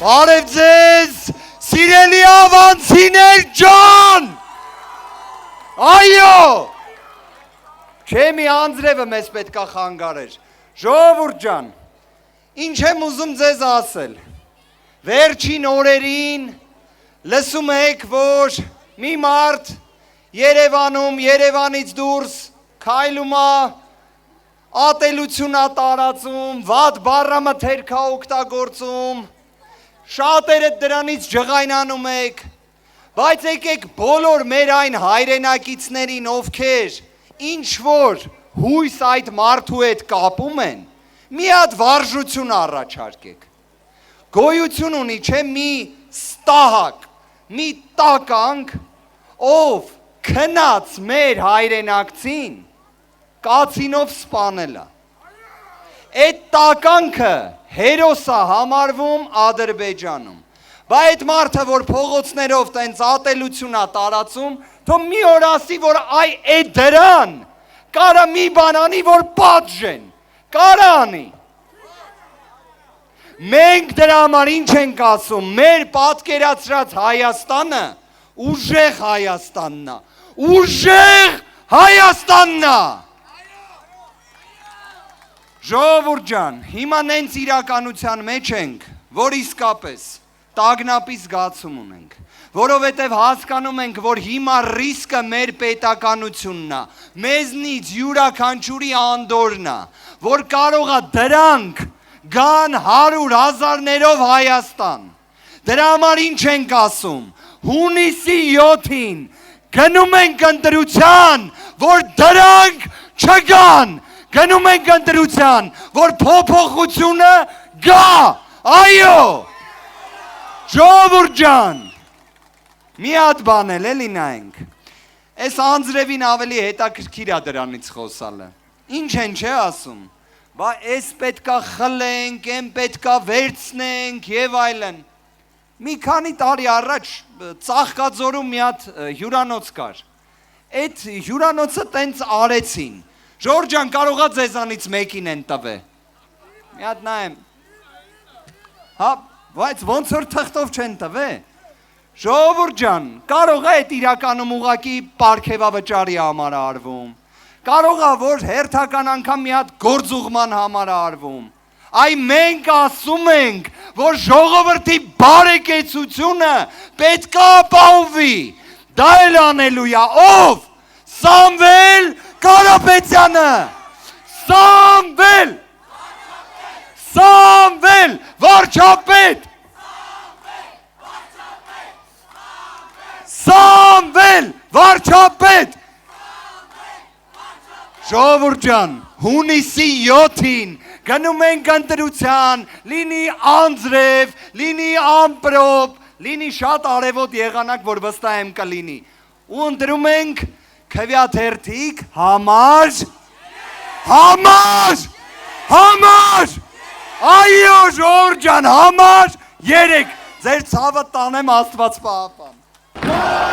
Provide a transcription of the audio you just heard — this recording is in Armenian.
Բարև ձեզ, սիրելի ավանցիներ ջան, այո, չէ մի անձրևը մեզ պետքա խանգարեր, ժողովուրդ ջան, ինչ եմ ուզում ձեզ ասել, վերջին օրերին լսում եք, որ մի մարդ Երևանում, Երևանից դուրս քայլում է, ատելություն է տարածում, վատ բառամթերք է օգտագործում, շատերը դրանից ջղայնանում եք, բայց եկեք բոլոր մեր այն հայրենակիցներին, ովքեր ինչ-որ հույս այդ մարդու հետ կապում են, մի հատ վարժություն առաջարկեք, գոյություն ունի, չէ մի ստահակ, մի տականք, ով քնած մեր հայրենակցին կացինով սպանել է, այդ տականքը հերոս է համարվում Ադրբեջանում, բա այդ մարդը, որ փողոցներով տենց ատելություն է տարածում, թող մի օր ասի, որ այ այդ դրան կարա մի բան անի, որ պատժեն, կարա անի։ Մենք դրա համար ինչ ենք ասում, մեր պատկերացրած Հայաստանը ուժեղ Հայաստանն է, ուժեղ Հայաստանն է։ Ժողովուրդ ջան, հիմա նենց իրականության մեջ ենք, որ իսկապես տագնապի զգացում ունենք, որովհետև հասկանում ենք, որ հիմա ռիսկը մեր պետականությունն է, մեզնից յուրաքանչյուրի անդորն է, որ կարող է դրանք գան 100,000-ներով Հայաստան։ Դրա համար ինչ ենք ասում, հունիսի 7-ին գնում ենք ընտրության, որ դրանք չգան, գնում ենք ընտրության, որ փոփոխությունը գա, այո, ժողովուրդ ջան, մի հատ բան էլ էլի նայենք, այս անձրևին ավելի հետաքրքիր է դրանից խոսալը, ինչ են չէ ասում, բա այս պետքա խլենք, են պետքա վերցնենք և այլն, մի քանի տարի առաջ Ծաղկաձորում մի հատ հյուրանոց կար, այդ հյուրանոցը տենց արեցին, Ժորժ ջան, կարողա ձեզանից մեկին են տվե, մի հատ նայեմ, հա, բայց ոնց որ թղթով չեն տվե, ժողովուրդ ջան, կարողա այդ իրականում ուղղակի պարգևավճարի համար է արվում, կարողա որ հերթական անգամ մի հատ գործուղման համար է արվում, այ մենք ասում ենք, որ ժողովրդի բարեկեցությունը պետք է ապահովվի, դա էլ անելու է, ով, Սամվել Կարապետյանը, Սամվել վարչապետ, Սամվել վարչապետ, ժողովուրդ ջան, հունիսի 7-ին գնում ենք ընտրության, լինի անձրև, լինի ամպրոպ, լինի շատ արևոտ եղանակ, որ վստահ եմ կլինի, ու ընտրում ենք Քվյաթերթիկ համար, այո ժողովուրդ ջան, համար 3, ձեր ցավը տանեմ Աստված պահապան։